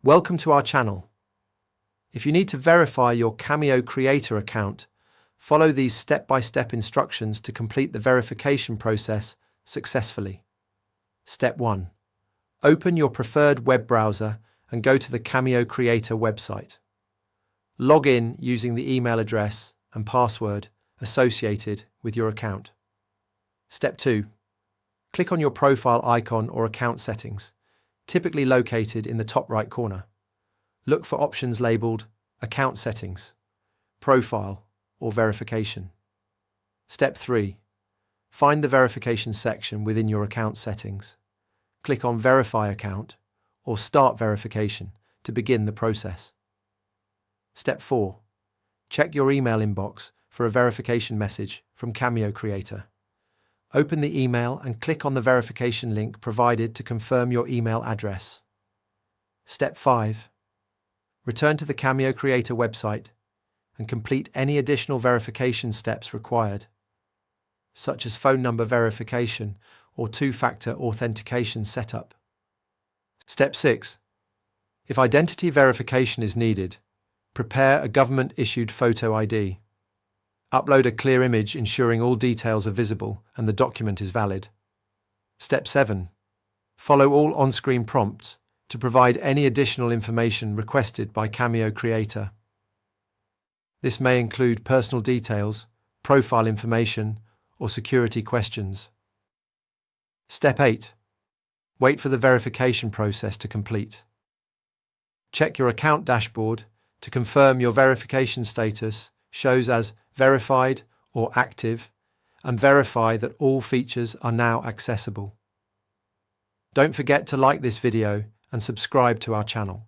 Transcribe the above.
Welcome to our channel. If you need to verify your Cameo creator account, follow these step-by-step instructions to complete the verification process successfully. Step 1. Open your preferred web browser and go to the Cameo creator website. Log in using the email address and password associated with your account. Step 2. Click on your profile icon or account settings, typically located in the top right corner. Look for options labeled Account Settings, Profile, or Verification. Step 3. Find the verification section within your account settings. Click on Verify Account or Start Verification to begin the process. Step 4. Check your email inbox for a verification message from Cameo Creator. Open the email and click on the verification link provided to confirm your email address. Step 5. Return to the Cameo Creator website and complete any additional verification steps required, such as phone number verification or two-factor authentication setup. Step 6. If identity verification is needed, prepare a government-issued photo ID. Upload a clear image ensuring all details are visible and the document is valid. Step 7. Follow all on-screen prompts to provide any additional information requested by Cameo Creator. This may include personal details, profile information, or security questions. Step 8. Wait for the verification process to complete. Check your account dashboard to confirm your verification status shows as verified or active, and verify that all features are now accessible. Don't forget to like this video and subscribe to our channel.